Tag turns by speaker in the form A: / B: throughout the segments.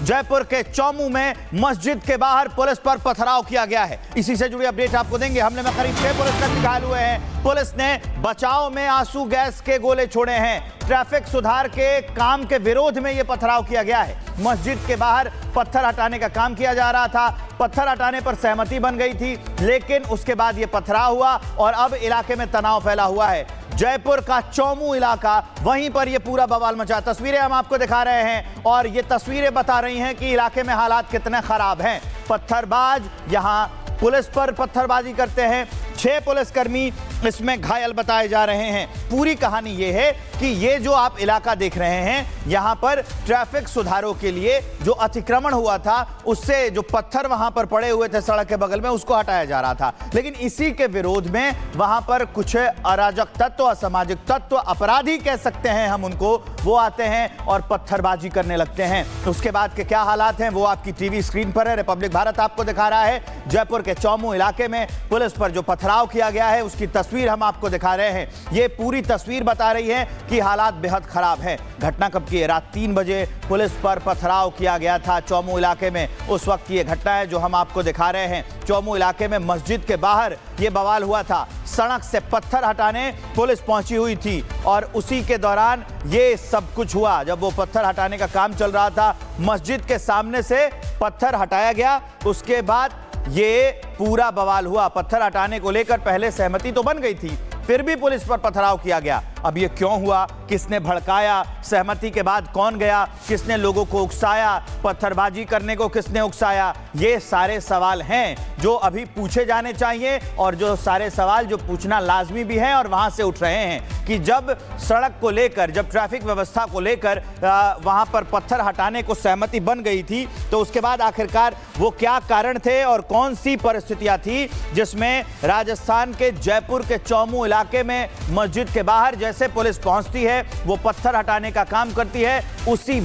A: जयपुर के चौमू में मस्जिद के बाहर पुलिस पर पथराव किया गया है। इसी से जुड़ी अपडेट आपको देंगे। हमले में करीब 6 पुलिसकर्मी घायल हुए हैं। पुलिस ने बचाव में आंसू गैस के गोले छोड़े हैं। ट्रैफिक सुधार के काम के विरोध में यह पथराव किया गया है। मस्जिद के बाहर पत्थर हटाने का काम किया जा रहा था। पत्थर हटाने पर सहमति बन गई थी, लेकिन उसके बाद यह पथराव हुआ और अब इलाके में तनाव फैला हुआ है। जयपुर का चौमू इलाका, वहीं पर यह पूरा बवाल मचा। तस्वीरें हम आपको दिखा रहे हैं और ये तस्वीरें बता रही हैं कि इलाके में हालात कितने खराब हैं। पत्थरबाज यहां पुलिस पर पत्थरबाजी करते हैं। 6 पुलिसकर्मी इसमें घायल बताए जा रहे हैं। पूरी कहानी यह है कि ये जो आप इलाका देख रहे हैं, यहां पर ट्रैफिक सुधारों के लिए जो अतिक्रमण हुआ था, उससे जो पत्थर वहां पर पड़े हुए थे सड़क के बगल में, उसको हटाया जा रहा था। लेकिन इसी के विरोध में वहां पर कुछ अराजक तत्व, असामाजिक तत्व, अपराधी कह सकते हैं हम उनको, वो आते हैं और पत्थरबाजी करने लगते हैं। उसके बाद के क्या हालात हैं वो आपकी टीवी स्क्रीन पर है। रिपब्लिक भारत आपको दिखा रहा है। जयपुर के चौमू इलाके में पुलिस पर जो पथराव किया गया है, उसकी तस्वीर हम आपको दिखा रहे हैं। ये पूरी तस्वीर बता रही है कि हालात बेहद खराब हैं। घटना कब की है? रात 3 बजे पुलिस पर पथराव किया गया था चौमू इलाके में। उस वक्त की ये घटना है जो हम आपको दिखा रहे हैं। चौमू इलाके में मस्जिद के बाहर ये बवाल हुआ था। सड़क से पत्थर हटाने पुलिस पहुंची हुई थी और उसी के दौरान ये सब कुछ हुआ। जब वो पत्थर हटाने का काम चल रहा था, मस्जिद के सामने से पत्थर हटाया गया। उसके बाद ये पूरा बवाल हुआ। पत्थर हटाने को लेकर पहले सहमति तो बन गई थी, फिर भी पुलिस पर पथराव किया गया। अब ये क्यों हुआ? किसने भड़काया? सहमति के बाद कौन गया? किसने लोगों को उकसाया? पत्थरबाजी करने को किसने उकसाया? ये सारे सवाल हैं जो अभी पूछे जाने चाहिए और जो सारे सवाल जो पूछना लाजमी भी है और वहां से उठ रहे हैं कि जब सड़क को लेकर, जब ट्रैफिक व्यवस्था को लेकर वहां पर पत्थर हटाने को सहमति बन गई थी, तो उसके बाद आखिरकार वो क्या कारण थे और कौन सी परिस्थितियां थी जिसमें राजस्थान के जयपुर के चौमू इलाके में मस्जिद के बाहर जैसे पुलिस पहुंचती है, वो पत्थर हटाने का काम करती है, उसी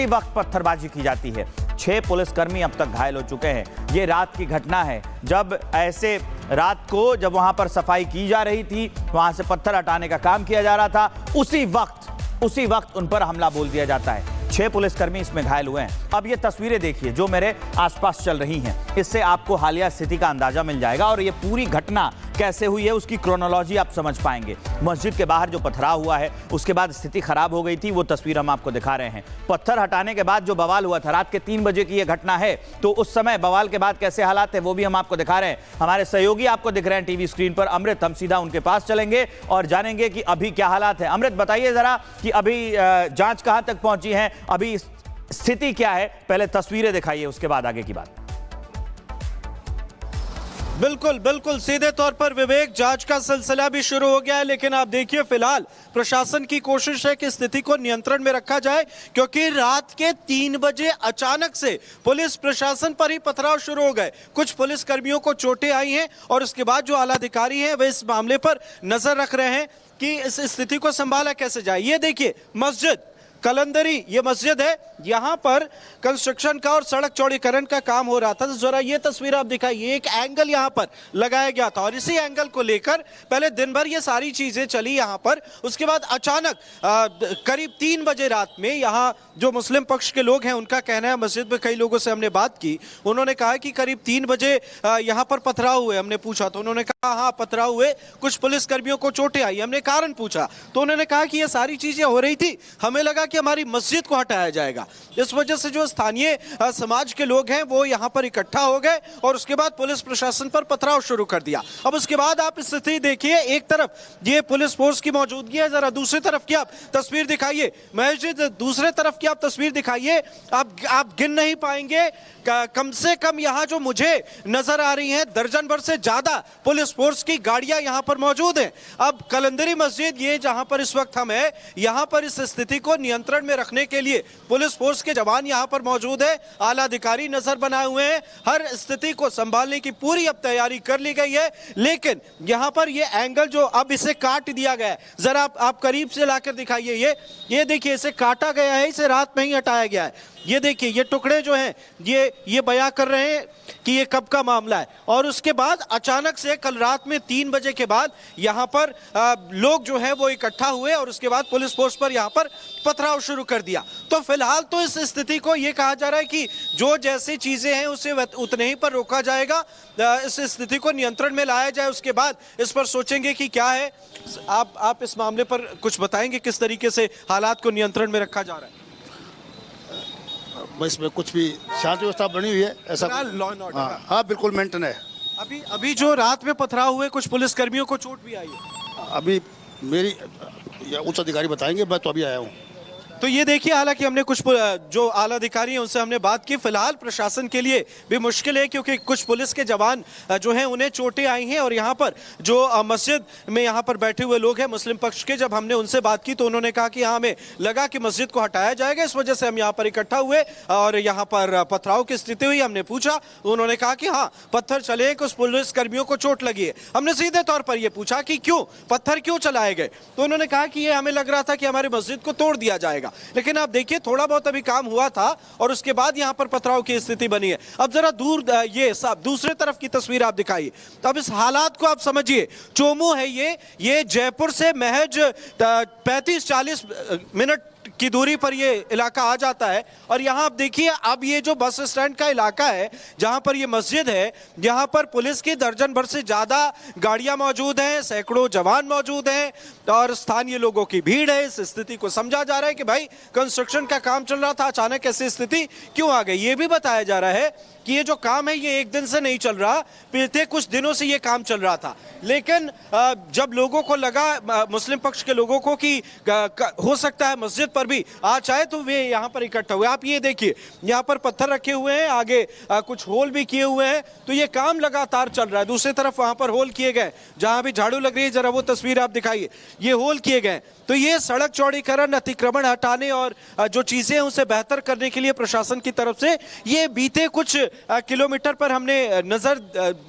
A: वक्त पत्थरबाजी की जाती है। 6 पुलिसकर्मी अब तक घायल हो चुके हैं। ये रात की घटना है, जब ऐसे रात को जब वहां पर सफाई की जा रही थी, वहां से पत्थर हटाने का काम किया जा रहा था, उसी वक्त उन पर हमला बोल दिया जाता है। 6 पुलिसकर्मी इसमें घायल हुए हैं। अब ये तस्वीरें देखिए जो मेरे आसपास चल रही हैं, इससे आपको हालिया स्थिति का अंदाजा मिल जाएगा और ये पूरी घटना कैसे हुई है उसकी क्रोनोलॉजी आप समझ पाएंगे। मस्जिद के बाहर जो पथराव हुआ है, उसके बाद स्थिति खराब हो गई थी, वो तस्वीर हम आपको दिखा रहे हैं। पत्थर हटाने के बाद जो बवाल हुआ था, रात के 3 बजे की ये घटना है, तो उस समय बवाल के बाद कैसे हालात है वो भी हम आपको दिखा रहे हैं। हमारे सहयोगी आपको दिख रहे हैं टीवी स्क्रीन पर, अमृत। हम सीधा उनके पास चलेंगे और जानेंगे कि अभी क्या हालात है। अमृत, बताइए जरा कि अभी जांच कहां तक पहुंची है, अभी स्थिति क्या है? पहले तस्वीरें दिखाइए, उसके बाद आगे की बात।
B: बिल्कुल सीधे तौर पर विवेक, जांच का सिलसिला भी शुरू हो गया है, लेकिन आप देखिए फिलहाल प्रशासन की कोशिश है कि स्थिति को नियंत्रण में रखा जाए, क्योंकि रात के 3 बजे अचानक से पुलिस प्रशासन पर ही पथराव शुरू हो गए। कुछ पुलिस कर्मियों को चोटें आई हैं और उसके बाद जो आला अधिकारी हैं वे इस मामले पर नजर रख रहे हैं कि इस स्थिति को संभाला कैसे जाए। ये देखिए मस्जिद कलंदरी, ये मस्जिद है, यहां पर कंस्ट्रक्शन का और सड़क चौड़ीकरण का काम हो रहा था। तो जरा ये तस्वीर आप दिखाइए, एक एंगल यहां पर लगाया गया था और इसी एंगल को लेकर पहले दिन भर ये सारी चीजें चली यहां पर। उसके बाद अचानक करीब 3 बजे रात में यहां जो मुस्लिम पक्ष के लोग हैं उनका कहना है, मस्जिद में कई लोगों से हमने बात की, उन्होंने कहा कि करीब 3 बजे यहां पर पथराव हुए। हमने पूछा तो उन्होंने कहा हाँ पथराव हुए, कुछ पुलिस कर्मियों को चोटें आई। हमने कारण पूछा तो उन्होंने कहा कि ये सारी चीजें हो रही थी, हमें लगा कि हमारी मस्जिद को हटाया जाएगा। इस वजह से जो स्थानीय समाज के लोग हैं वो यहां पर इकट्ठा हो गए और उसके बाद पुलिस प्रशासन पर पथराव शुरू कर दिया। अब उसके बाद आप स्थिति देखिए, एक तरफ ये पुलिस फोर्स की मौजूदगी है, जरा दूसरी तरफ की आप तस्वीर दिखाइए, मस्जिद दूसरे तरफ की आप तस्वीर दिखाइए। आप गिन नहीं पाएंगे, कम से कम यहां जो मुझे नजर आ रही है दर्जन भर से ज्यादा पुलिस फोर्स की गाड़ियां यहां पर मौजूद हैं। अब कलंदरी मस्जिद, ये जहां पर इस वक्त हम है, यहां पर इस स्थिति को नियंत्रण में रखने के लिए पुलिस फोर्स के जवान यहां पर मौजूद है, आला अधिकारी नजर बनाए हुए हैं। हर स्थिति को संभालने की पूरी अब तैयारी कर ली गई है। लेकिन यहां पर ये एंगल जो अब इसे काट दिया गया है, जरा आप करीब से लाकर दिखाइए, ये देखिए इसे काटा गया है, इसे रात में ही हटाया गया है। ये देखिए ये टुकड़े जो हैं ये बयां कर रहे हैं कि ये कब का मामला है। और उसके बाद अचानक से कल रात में 3 बजे के बाद यहां पर लोग जो है वो इकट्ठा हुए और उसके बाद पुलिस फोर्स पर यहां पर पथराव पथराव शुरू कर दिया। तो फिलहाल तो इस स्थिति को ये कहा जा रहा है कि जो जैसी चीजें हैं उसे उतने ही पर रोका जाएगा, इस स्थिति को नियंत्रण में लाया जाए, उसके बाद इस पर सोचेंगे कि क्या है। आप इस मामले पर कुछ बताएंगे, किस तरीके से हालात को नियंत्रण में रखा जा रहा है?
C: इसमें कुछ भी शांति व्यवस्था बनी हुई है, ऐसा
B: लॉ एंड ऑर्डर।
C: हाँ बिल्कुल मेंटेन है।
B: अभी जो रात में पथराव हुए कुछ पुलिस कर्मियों को चोट भी आई है।
C: अभी मेरी उच्च अधिकारी बताएंगे, मैं तो अभी आया हूँ।
B: तो ये देखिए, हालांकि हमने कुछ जो आला अधिकारी हैं उनसे हमने बात की। फिलहाल प्रशासन के लिए भी मुश्किल है, क्योंकि कुछ पुलिस के जवान जो हैं उन्हें चोटें आई हैं, और यहाँ पर जो मस्जिद में यहाँ पर बैठे हुए लोग हैं मुस्लिम पक्ष के, जब हमने उनसे बात की तो उन्होंने कहा कि हाँ, हमें लगा कि मस्जिद को हटाया जाएगा, इस वजह से हम यहाँ पर इकट्ठा हुए और यहाँ पर पथराव की स्थिति हुई। हमने पूछा, उन्होंने कहा कि हाँ, पत्थर चले, कुछ पुलिस कर्मियों को चोट लगी है। हमने सीधे तौर पर यह पूछा कि क्यों पत्थर क्यों चलाए गए, तो उन्होंने कहा कि ये हमें लग रहा था कि हमारी मस्जिद को तोड़ दिया जाएगा। लेकिन आप देखिए, थोड़ा बहुत अभी काम हुआ था और उसके बाद यहां पर पथराव की स्थिति बनी है। अब जरा दूर ये सब दूसरे तरफ की तस्वीर आप दिखाइए, तब इस हालात को आप समझिए। चोमू है ये जयपुर से महज 35-40 मिनट की दूरी पर ये इलाका आ जाता है। और यहाँ आप देखिए, अब ये जो बस स्टैंड का इलाका है जहाँ पर ये मस्जिद है, यहाँ पर पुलिस की दर्जन भर से ज़्यादा गाड़ियाँ मौजूद हैं, सैकड़ों जवान मौजूद हैं और स्थानीय लोगों की भीड़ है। इस स्थिति को समझा जा रहा है कि भाई कंस्ट्रक्शन का काम चल रहा था, अचानक ऐसी स्थिति क्यों आ गई। ये भी बताया जा रहा है कि ये जो काम है ये एक दिन से नहीं चल रहा, पिछले कुछ दिनों से ये काम चल रहा था। लेकिन जब लोगों को लगा, मुस्लिम पक्ष के लोगों को, कि हो सकता है मस्जिद पर भी आज आए, तो वे यहाँ पर इकट्ठा हुए। आप ये देखिए, यहाँ पर पत्थर रखे हुए हैं, आगे कुछ होल भी किए हुए हैं, तो ये काम लगातार चल रहा है। दूसरी तरफ वहां पर होल किए गए, जहां भी झाड़ू लग रही है, जरा वो तस्वीर आप दिखाइए, ये होल किए गए। तो ये सड़क चौड़ीकरण, अतिक्रमण हटाने और जो चीजें हैं उसे बेहतर करने के लिए प्रशासन की तरफ से ये बीते कुछ किलोमीटर पर हमने नजर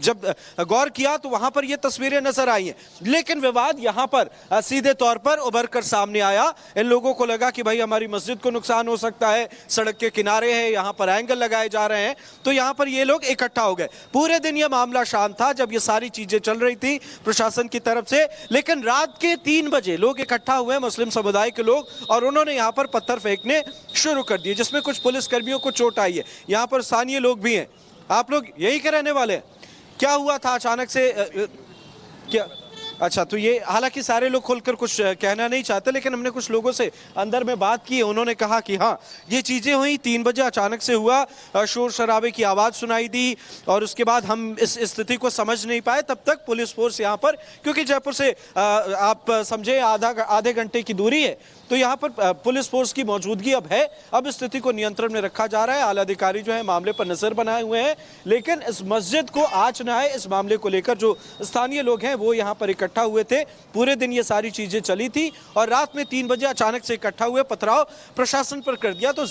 B: जब गौर किया तो वहां पर ये तस्वीरें नजर आई हैं। लेकिन विवाद यहां पर सीधे तौर पर उभर कर सामने आया। इन लोगों को लगा कि भाई हमारी मस्जिद को नुकसान हो सकता है, सड़क के किनारे है, यहाँ पर एंगल लगाए जा रहे हैं, तो यहाँ पर ये लोग इकट्ठा हो गए। पूरे दिन ये मामला शांत था जब ये सारी चीजें चल रही थी प्रशासन की तरफ से। लेकिन रात के 3 बजे लोग इकट्ठा हुए, मुस्लिम समुदाय के लोग, और उन्होंने यहाँ पर पत्थर फेंकने शुरू कर दिए, जिसमें कुछ पुलिस कर्मियों को चोट आई है। यहाँ पर स्थानीय लोग भी हैं। आप लोग यही के रहने वाले हैं? क्या हुआ था अचानक से क्या? अच्छा, तो ये हालांकि सारे लोग खुलकर कुछ कहना नहीं चाहते, लेकिन हमने कुछ लोगों से अंदर में बात की है। उन्होंने कहा कि हाँ, ये चीज़ें हुई, 3 बजे अचानक से हुआ, शोर शराबे की आवाज़ सुनाई दी और उसके बाद हम इस स्थिति को समझ नहीं पाए। तब तक पुलिस फोर्स यहाँ पर, क्योंकि जयपुर से आप समझे आधे घंटे की दूरी है, तो यहाँ पर पुलिस फोर्स की मौजूदगी अब है। अब स्थिति को नियंत्रण में रखा जा रहा है। आला अधिकारी जो है मामले पर नजर बनाए हुए हैं, लेकिन इस मस्जिद को आँच न आए, इस मामले को लेकर जो स्थानीय लोग हैं वो यहाँ पर इकट्ठा हुए थे। पूरे दिन ये सारी चीजें चली थी और रात में 3 बजे अचानक से इकट्ठा हुए, पथराव प्रशासन पर कर दिया। तो